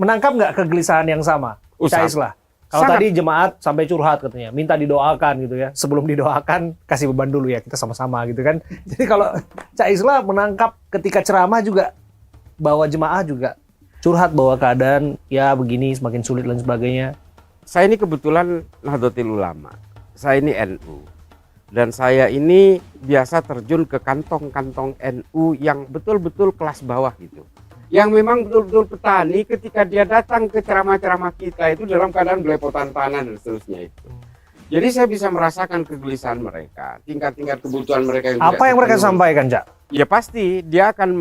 menangkap nggak kegelisahan yang sama? Cak Islah. Kalau tadi jemaat sampai curhat katanya, minta didoakan gitu ya. Sebelum didoakan, kasih beban dulu ya, kita sama-sama gitu kan. Jadi kalau Cak Islah menangkap ketika ceramah juga, bahwa jemaah juga curhat bahwa keadaan ya begini, semakin sulit dan sebagainya. Saya ini kebetulan Nahdlatul Ulama, saya ini NU. Dan saya ini biasa terjun ke kantong-kantong NU yang betul-betul kelas bawah gitu. Yang memang betul-betul petani ketika dia datang ke ceramah-ceramah kita itu dalam keadaan belepotan tanah dan seterusnya itu. Jadi saya bisa merasakan kegelisahan mereka, tingkat-tingkat kebutuhan mereka yang apa yang mereka sampaikan, Cak? Ya pasti dia akan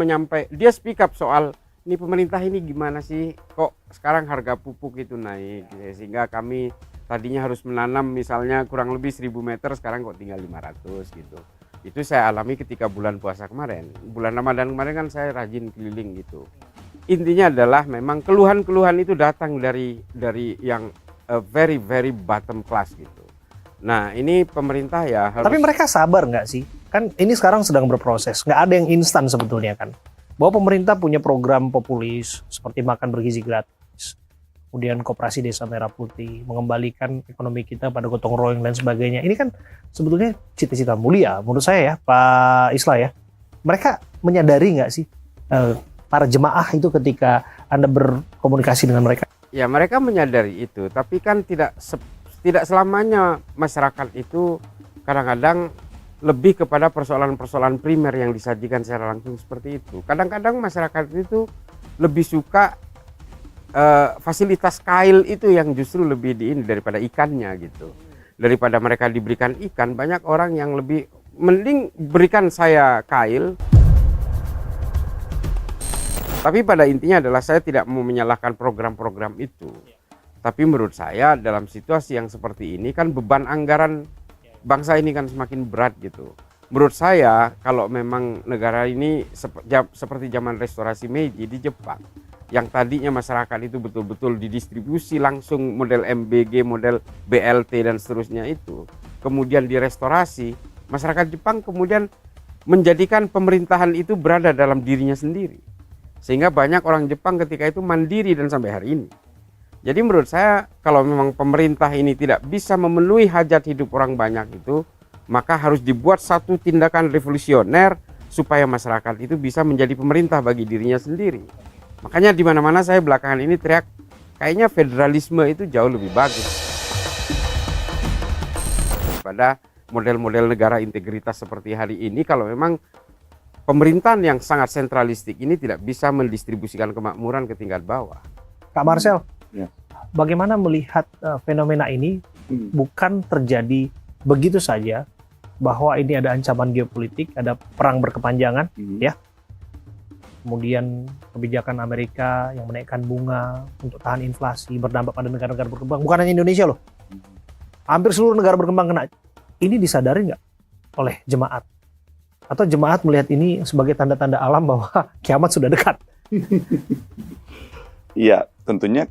dia speak up soal ini pemerintah ini gimana sih, kok sekarang harga pupuk itu naik, sehingga kami tadinya harus menanam misalnya kurang lebih 1000 meter, sekarang kok tinggal 500 gitu. Itu saya alami ketika bulan puasa kemarin. Bulan Ramadan kemarin kan saya rajin keliling gitu. Intinya adalah memang keluhan-keluhan itu datang dari yang very very bottom class gitu. Nah ini pemerintah ya harus... Tapi mereka sabar nggak sih? Kan ini sekarang sedang berproses. Nggak ada yang instan sebetulnya kan. Bahwa pemerintah punya program populis seperti makan bergizi gratis. Kemudian Koperasi Desa Merah Putih, mengembalikan ekonomi kita pada gotong royong dan sebagainya. Ini kan sebetulnya cita-cita mulia menurut saya ya, Pak Islah ya. Mereka menyadari nggak sih para jemaah itu ketika Anda berkomunikasi dengan mereka? Ya mereka menyadari itu, tapi kan tidak selamanya masyarakat itu kadang-kadang lebih kepada persoalan-persoalan primer yang disajikan secara langsung seperti itu. Kadang-kadang masyarakat itu lebih suka fasilitas kail itu yang justru lebih daripada ikannya gitu. Daripada mereka diberikan ikan, banyak orang yang lebih mending berikan saya kail. Tapi pada intinya adalah saya tidak mau menyalahkan program-program itu. Tapi menurut saya dalam situasi yang seperti ini kan beban anggaran bangsa ini kan semakin berat gitu. Menurut saya kalau memang negara ini seperti zaman restorasi Meiji di Jepang, yang tadinya masyarakat itu betul-betul didistribusi langsung model MBG, model BLT dan seterusnya itu. Kemudian direstorasi, masyarakat Jepang kemudian menjadikan pemerintahan itu berada dalam dirinya sendiri. Sehingga banyak orang Jepang ketika itu mandiri dan sampai hari ini. Jadi menurut saya kalau memang pemerintah ini tidak bisa memenuhi hajat hidup orang banyak itu, maka harus dibuat satu tindakan revolusioner supaya masyarakat itu bisa menjadi pemerintah bagi dirinya sendiri. Makanya di mana-mana saya belakangan ini teriak, kayaknya federalisme itu jauh lebih bagus pada model-model negara integritas seperti hari ini. Kalau memang pemerintahan yang sangat sentralistik ini tidak bisa mendistribusikan kemakmuran ke tingkat bawah. Kak Marcel, ya. Bagaimana melihat fenomena ini bukan terjadi begitu saja, bahwa ini ada ancaman geopolitik, ada perang berkepanjangan, ya. Kemudian kebijakan Amerika yang menaikkan bunga untuk tahan inflasi berdampak pada negara-negara berkembang. Bukan hanya Indonesia loh. Hampir seluruh negara berkembang kena. Ini disadari nggak oleh jemaat? Atau jemaat melihat ini sebagai tanda-tanda alam bahwa kiamat sudah dekat? Iya, tentunya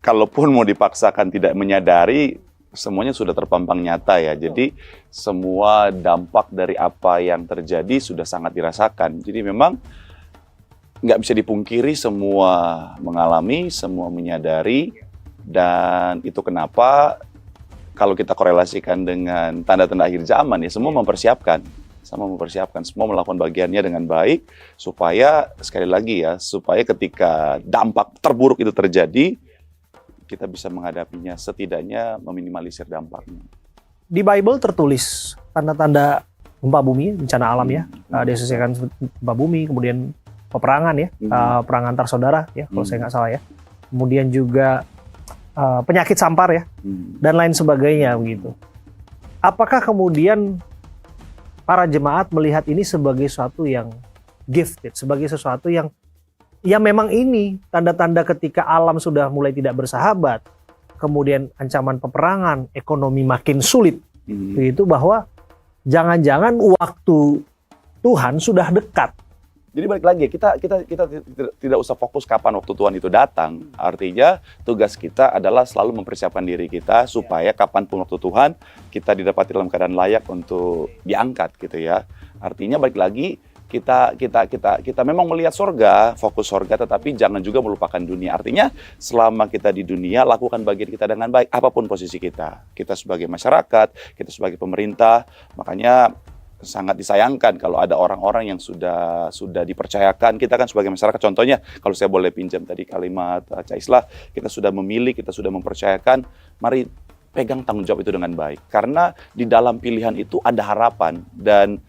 kalaupun mau dipaksakan tidak menyadari, semuanya sudah terpampang nyata ya. Jadi semua dampak dari apa yang terjadi sudah sangat dirasakan. Jadi memang nggak bisa dipungkiri, semua mengalami, semua menyadari, dan itu kenapa kalau kita korelasikan dengan tanda-tanda akhir zaman ya, semua mempersiapkan, semua melakukan bagiannya dengan baik supaya sekali lagi ya, supaya ketika dampak terburuk itu terjadi, kita bisa menghadapinya, setidaknya meminimalisir dampaknya. Di Bible tertulis tanda-tanda gempa bumi, bencana alam ya, diasosiasikan gempa bumi, kemudian peperangan ya, perang antar saudara ya, kalau saya nggak salah ya. Kemudian juga penyakit sampar ya, dan lain sebagainya begitu. Apakah kemudian para jemaat melihat ini sebagai sesuatu yang gifted, sebagai sesuatu yang ya memang ini tanda-tanda ketika alam sudah mulai tidak bersahabat, kemudian ancaman peperangan, ekonomi makin sulit, begitu, bahwa jangan-jangan waktu Tuhan sudah dekat. Jadi balik lagi, kita tidak usah fokus kapan waktu Tuhan itu datang. Artinya tugas kita adalah selalu mempersiapkan diri kita supaya kapanpun waktu Tuhan kita didapati dalam keadaan layak untuk diangkat gitu ya. Artinya balik lagi, kita memang melihat surga, fokus surga, tetapi jangan juga melupakan dunia. Artinya selama kita di dunia, lakukan bagian kita dengan baik, apapun posisi kita. Kita sebagai masyarakat, kita sebagai pemerintah, makanya sangat disayangkan kalau ada orang-orang yang sudah dipercayakan. Kita kan sebagai masyarakat, contohnya kalau saya boleh pinjam tadi kalimat Cak Islah, kita sudah memilih, kita sudah mempercayakan, mari pegang tanggung jawab itu dengan baik. Karena di dalam pilihan itu ada harapan, dan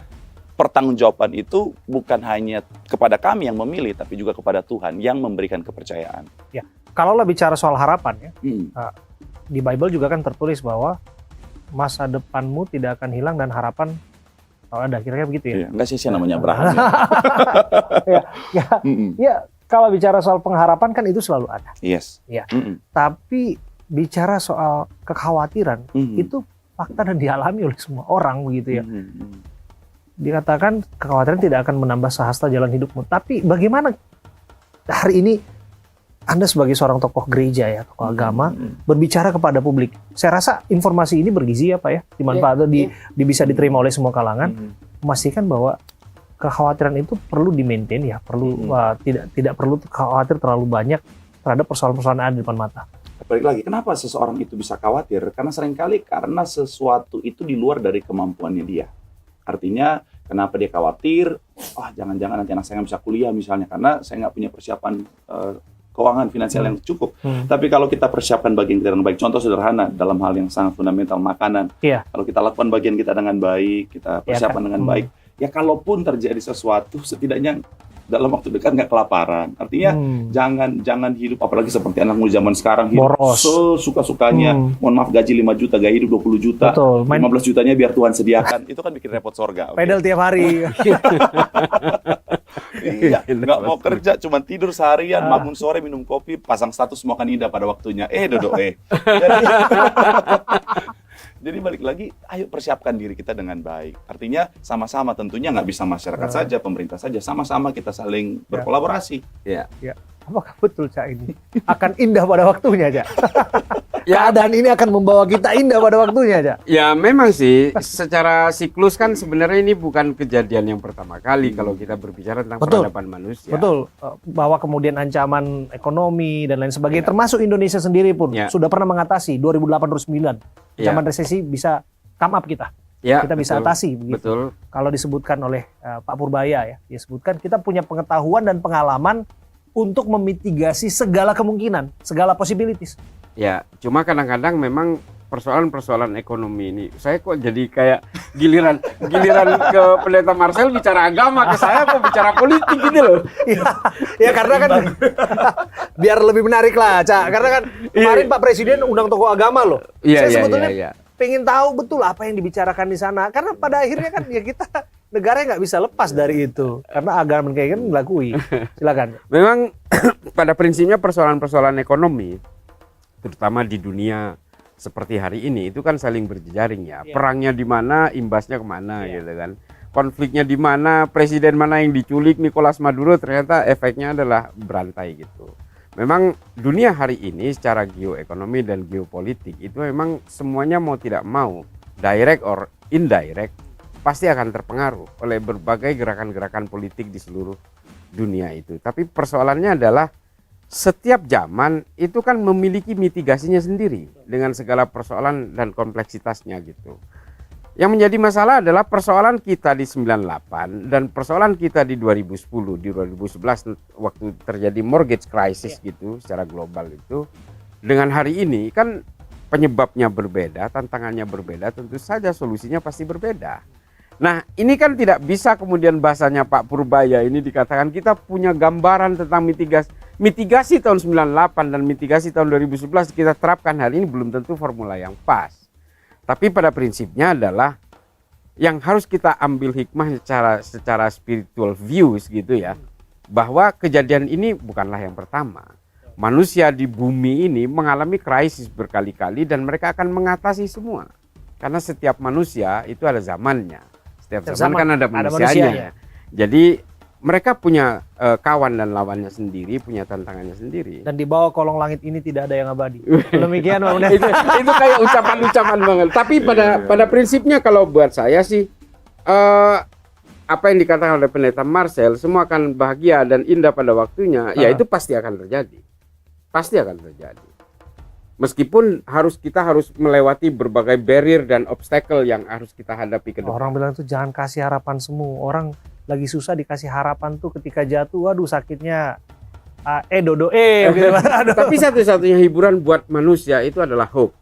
pertanggungjawaban itu bukan hanya kepada kami yang memilih, tapi juga kepada Tuhan yang memberikan kepercayaan. Ya, kalau bicara soal harapan ya, di Bible juga kan tertulis bahwa masa depanmu tidak akan hilang dan harapan ada, kira-kira begitu ya? Iya, enggak sih namanya Abraham. Ya, kalau bicara soal pengharapan kan itu selalu ada. Yes. Ya. Tapi bicara soal kekhawatiran itu fakta dan dialami oleh semua orang begitu ya. Dikatakan kekhawatiran tidak akan menambah sehasta jalan hidupmu. Tapi bagaimana hari ini Anda sebagai seorang tokoh gereja ya, tokoh agama, berbicara kepada publik? Saya rasa informasi ini bergizi ya Pak ya, dimanfaatkan, bisa diterima oleh semua kalangan. Memastikan bahwa kekhawatiran itu perlu di-maintain ya, perlu tidak perlu khawatir terlalu banyak terhadap persoalan-persoalan yang ada di depan mata. Balik lagi, kenapa seseorang itu bisa khawatir? Karena seringkali karena sesuatu itu di luar dari kemampuannya dia. Artinya, kenapa dia khawatir? Jangan-jangan nanti anak saya nggak bisa kuliah misalnya, karena saya nggak punya persiapan keuangan finansial yang cukup. Tapi kalau kita persiapkan bagian kita dengan baik, contoh sederhana dalam hal yang sangat fundamental, makanan. Kalau kita lakukan bagian kita dengan baik, kita persiapkan dengan baik, ya kalaupun terjadi sesuatu, setidaknya dalam waktu dekat nggak kelaparan. Artinya jangan hidup, apalagi seperti anak muda zaman sekarang, hidup sesuka-sukanya. Mohon maaf, gaji 5 juta, gaya hidup 20 juta. Betul. 15 jutanya biar Tuhan sediakan. Itu kan bikin repot surga. Pedal tiap hari. Iya, nggak mau kerja, cuma tidur seharian, bangun sore minum kopi, pasang status mau kan indah pada waktunya. Jadi balik lagi, ayo persiapkan diri kita dengan baik. Artinya sama-sama, tentunya nggak bisa masyarakat saja, pemerintah saja, sama-sama kita saling berkolaborasi. Ya. Apakah betul Cak ini akan indah pada waktunya Cak? Keadaan ini akan membawa kita indah pada waktunya Cak? Ya memang sih, secara siklus kan sebenarnya ini bukan kejadian yang pertama kali kalau kita berbicara tentang peradaban manusia. Betul, bahwa kemudian ancaman ekonomi dan lain sebagainya, termasuk Indonesia sendiri pun sudah pernah mengatasi 2008-2009. Ancaman resesi bisa come up kita. Kita bisa atasi begitu. Betul. Kalau disebutkan oleh Pak Purbaya ya, dia sebutkan kita punya pengetahuan dan pengalaman untuk memitigasi segala kemungkinan, segala possibilities. Ya, cuma kadang-kadang memang persoalan-persoalan ekonomi ini, saya kok jadi kayak giliran ke Pendeta Marcel bicara agama, ke saya kok bicara politik gitu loh. Ya karena kan biar lebih menarik lah, Cak. Karena kan kemarin Pak Presiden undang tokoh agama loh. Saya sebetulnya pengen tahu betul apa yang dibicarakan di sana. Karena pada akhirnya kan ya kita negara nggak bisa lepas dari itu. Karena agama kayak kan melakui. Silakan. Memang pada prinsipnya persoalan-persoalan ekonomi, terutama di dunia seperti hari ini, itu kan saling berjejaring ya. Perangnya di mana, imbasnya kemana gitu kan. Konfliknya di mana, presiden mana yang diculik, Nicolas Maduro, ternyata efeknya adalah berantai gitu. Memang dunia hari ini secara geoekonomi dan geopolitik itu memang semuanya mau tidak mau, direct or indirect, pasti akan terpengaruh oleh berbagai gerakan-gerakan politik di seluruh dunia itu. Tapi persoalannya adalah setiap zaman itu kan memiliki mitigasinya sendiri dengan segala persoalan dan kompleksitasnya gitu. Yang menjadi masalah adalah persoalan kita di 98 dan persoalan kita di 2010, di 2011 waktu terjadi mortgage crisis gitu secara global itu. Dengan hari ini kan penyebabnya berbeda, tantangannya berbeda, tentu saja solusinya pasti berbeda. Nah ini kan tidak bisa kemudian bahasanya Pak Purbaya ini dikatakan kita punya gambaran tentang mitigasi tahun 98 dan mitigasi tahun 2011 kita terapkan hari ini belum tentu formula yang pas. Tapi pada prinsipnya adalah yang harus kita ambil hikmah secara spiritual views gitu ya, bahwa kejadian ini bukanlah yang pertama. Manusia di bumi ini mengalami krisis berkali-kali dan mereka akan mengatasi semua. Karena setiap manusia itu ada zamannya. Setiap zaman kan ada manusianya. Jadi mereka punya kawan dan lawannya sendiri, punya tantangannya sendiri. Dan di bawah kolong langit ini tidak ada yang abadi. Demikian itu kayak ucapan-ucapan banget. Tapi pada prinsipnya kalau buat saya sih apa yang dikatakan oleh Pendeta Marcel, semua akan bahagia dan indah pada waktunya, ya itu pasti akan terjadi. Pasti akan terjadi. Meskipun kita harus melewati berbagai barrier dan obstacle yang harus kita hadapi ke depan. Orang bilang tuh jangan kasih harapan semu. Orang lagi susah dikasih harapan tuh ketika jatuh, waduh sakitnya. Dodo gitu. Tapi satu-satunya hiburan buat manusia itu adalah hope.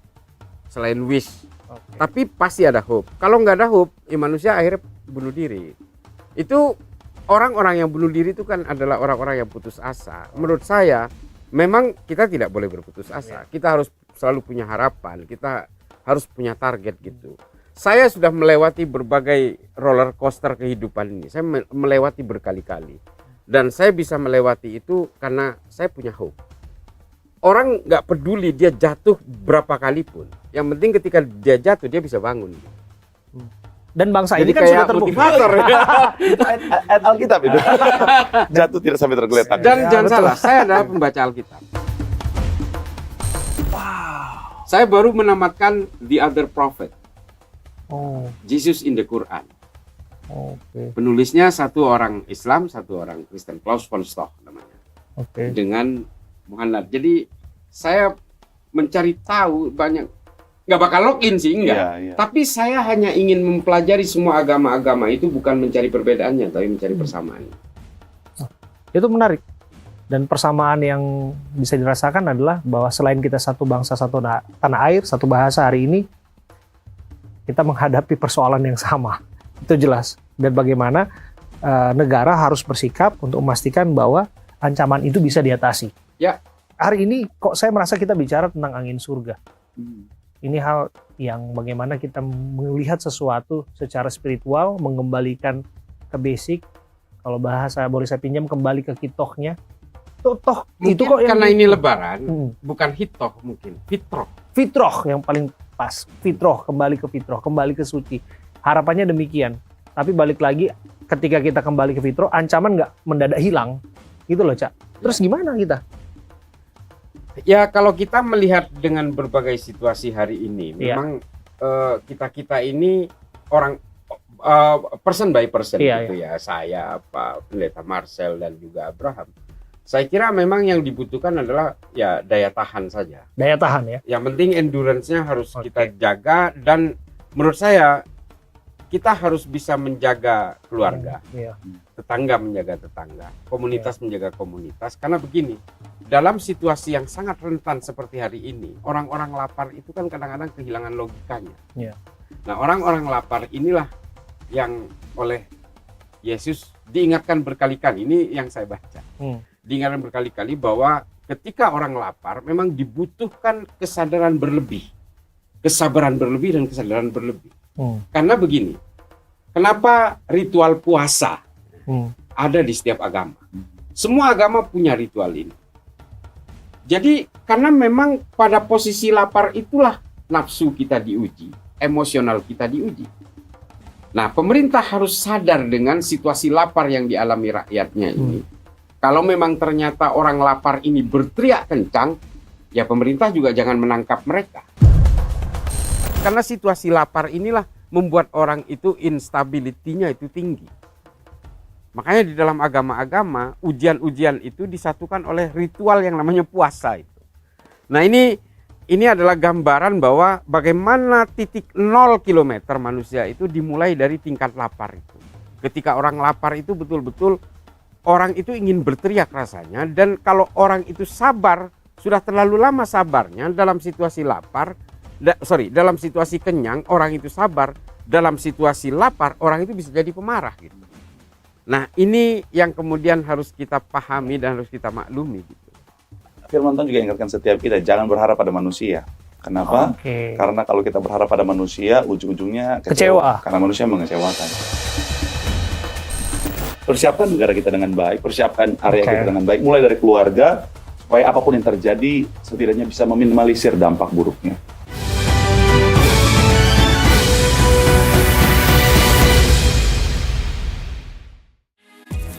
Selain wish. Okay. Tapi pasti ada hope. Kalau nggak ada hope, ya manusia akhirnya bunuh diri. Itu orang-orang yang bunuh diri itu kan adalah orang-orang yang putus asa. Menurut saya, memang kita tidak boleh berputus asa. Kita harus selalu punya harapan. Kita harus punya target gitu. Saya sudah melewati berbagai roller coaster kehidupan ini. Saya melewati berkali-kali. Dan saya bisa melewati itu karena saya punya hope. Orang nggak peduli dia jatuh berapa kali pun. Yang penting ketika dia jatuh, dia bisa bangun. Dan bangsa Jadi ini kan kayak sudah terbukti. motivator. Ayat Alkitab itu. Jatuh tidak sampai tergeletak. Dan Ya, jangan betul. salah, saya adalah pembaca Alkitab. Saya baru menamatkan The Other Prophet, Oh, Jesus in the Quran. oke. Penulisnya satu orang Islam, satu orang Kristen, Klaus von Stock namanya. Oke. Dengan Muhammad. Jadi saya mencari tahu banyak, nggak bakal login sih, enggak. Iya, iya. Tapi saya hanya ingin mempelajari semua agama-agama itu, bukan mencari perbedaannya, tapi mencari persamaan. Itu menarik. Dan persamaan yang bisa dirasakan adalah bahwa selain kita satu bangsa, satu tanah air, satu bahasa hari ini, kita menghadapi persoalan yang sama. Itu jelas. Dan bagaimana negara harus bersikap untuk memastikan bahwa ancaman itu bisa diatasi. Ya. Hari ini kok saya merasa kita bicara tentang angin surga. Ini hal yang bagaimana kita melihat sesuatu secara spiritual, mengembalikan ke basic. Kalau bahasa boleh saya pinjam, kembali ke kitohnya. Toh Mungkin itu kok yang karena ini lebaran, Hmm. bukan hitoh mungkin, fitroh. Fitroh yang paling pas. Fitroh, kembali ke fitroh, kembali ke suci. Harapannya demikian. Tapi balik lagi, ketika kita kembali ke fitroh, ancaman nggak mendadak hilang. Gitu loh, Cak. Terus gimana kita? Ya kalau kita melihat dengan berbagai situasi hari ini, Iya. memang kita ini orang person by person Iya, gitu ya. Saya, Pak Pendeta Marcel dan juga Abraham. Saya kira memang yang dibutuhkan adalah ya daya tahan saja. Daya tahan ya. Yang penting endurance-nya harus Oke. kita jaga, dan menurut saya kita harus bisa menjaga keluarga. Iya. Tetangga menjaga tetangga, komunitas menjaga komunitas. Karena begini, dalam situasi yang sangat rentan seperti hari ini, orang-orang lapar itu kan kadang-kadang kehilangan logikanya. Iya. Nah, orang-orang lapar inilah yang oleh Yesus diingatkan berkali-kali. Ini yang saya baca. Diingatkan berkali-kali bahwa ketika orang lapar memang dibutuhkan kesadaran berlebih. Kesabaran berlebih dan kesadaran berlebih. Karena begini, kenapa ritual puasa ada di setiap agama? Semua agama punya ritual ini. Jadi karena memang pada posisi lapar itulah nafsu kita diuji, emosional kita diuji. Nah, pemerintah harus sadar dengan situasi lapar yang dialami rakyatnya ini. Kalau memang ternyata orang lapar ini berteriak kencang, ya pemerintah juga jangan menangkap mereka. Karena situasi lapar inilah membuat orang itu instability-nya itu tinggi. Makanya di dalam agama-agama, ujian-ujian itu disatukan oleh ritual yang namanya puasa itu. Nah ini adalah gambaran bahwa bagaimana titik 0 kilometer manusia itu dimulai dari tingkat lapar itu. Ketika orang lapar itu betul-betul orang itu ingin berteriak rasanya, dan kalau orang itu sabar, sudah terlalu lama sabarnya dalam situasi lapar, dalam situasi kenyang orang itu sabar, dalam situasi lapar orang itu bisa jadi pemarah gitu. Nah ini yang kemudian harus kita pahami dan harus kita maklumi gitu. Firman Tuhan juga ingatkan setiap kita, jangan berharap pada manusia. Kenapa? Oke. Karena kalau kita berharap pada manusia, ujung-ujungnya Kecewa. Karena manusia mengecewakan. Persiapkan negara kita dengan baik, persiapkan area kita dengan baik, mulai dari keluarga, supaya apapun yang terjadi, setidaknya bisa meminimalisir dampak buruknya.